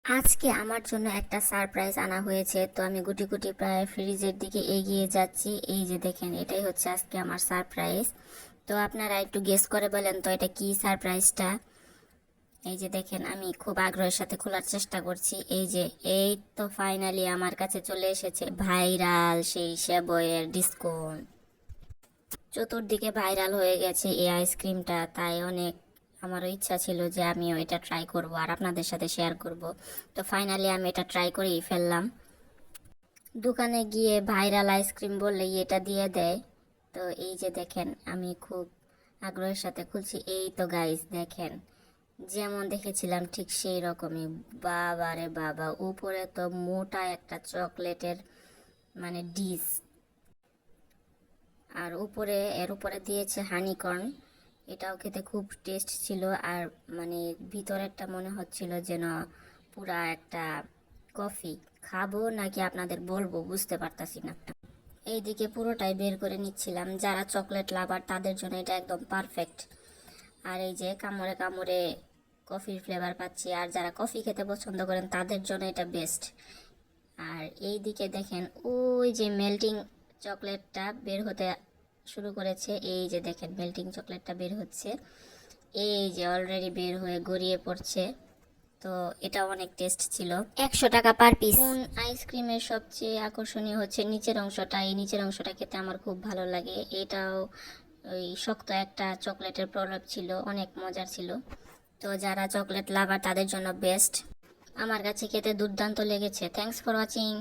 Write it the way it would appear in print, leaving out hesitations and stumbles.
আজকে আমার জন্য একটা সারপ্রাইজ আনা হয়েছে, তো আমি গুটি গুটি প্রায় ফ্রিজের দিকে এগিয়ে যাচ্ছি। এই যে দেখেন, এটাই হচ্ছে আজকে আমার সারপ্রাইজ। তো আপনারা একটু গেস করে বলেন তো এটা কি সারপ্রাইজটা। এই যে দেখেন, আমি খুব আগ্রহের সাথে খোলার চেষ্টা করছি। এই তো ফাইনালি আমার কাছে চলে এসেছে ভাইরাল সেই সেবইয়ের ডিসকোন। চতুর্দিকে ভাইরাল হয়ে গেছে এই আইসক্রিমটা, তাই অনেক আমারও ইচ্ছা ছিল যে আমিও এটা ট্রাই করব আর আপনাদের সাথে শেয়ার করব। তো ফাইনালি আমি এটা ট্রাই করেই ফেললাম। দোকানে গিয়ে ভাইরাল আইসক্রিম বললেই এটা দিয়ে দেয়। তো এই যে দেখেন, আমি খুব আগ্রহের সাথে খুলছি। এই তো গাইস দেখেন, যেমন দেখেছিলাম ঠিক সেই রকমই। বাবা রে বাবা, উপরে তো মোটা একটা চকলেটের মানে ডিস, আর এর উপরে দিয়েছে হানিকর্ন। এটাও খেতে খুব টেস্ট ছিল। আর মানে ভিতরেরটা মনে হচ্ছিল যেন পুরা একটা কফি। খাবো নাকি আপনাদের বলবো বুঝতে পারতাছি না। এইদিকে পুরোটাই বের করে নিচ্ছিলাম। যারা চকলেট লাভার তাদের জন্য এটা একদম পারফেক্ট। আর এই যে কামড়ে কামড়ে কফির ফ্লেভার পাচ্ছি, আর যারা কফি খেতে পছন্দ করেন তাদের জন্য এটা বেস্ট। আর এই দিকে দেখেন, ওই যে মেল্টিং চকলেটটা বের হতে শুরু করেছে। এই যে দেখেন, মেল্টিং চকলেটটা বের হচ্ছে। এই যে অলরেডি বের হয়ে গড়িয়ে পড়ছে। তো এটা অনেক টেস্ট ছিল। 100 টাকা পার পিস। কোন আইসক্রিমের সবচেয়ে আকর্ষণীয় হচ্ছে নিচের অংশটা। এই নিচের অংশটা খেতে আমার খুব ভালো লাগে। এটাও ওই শক্ত একটা চকলেটের প্রোডাক্ট ছিল, অনেক মজার ছিল। তো যারা চকলেট লাভার তাদের জন্য বেস্ট। আমার কাছে খেতে দুর্দান্ত লেগেছে। Thanks for watching.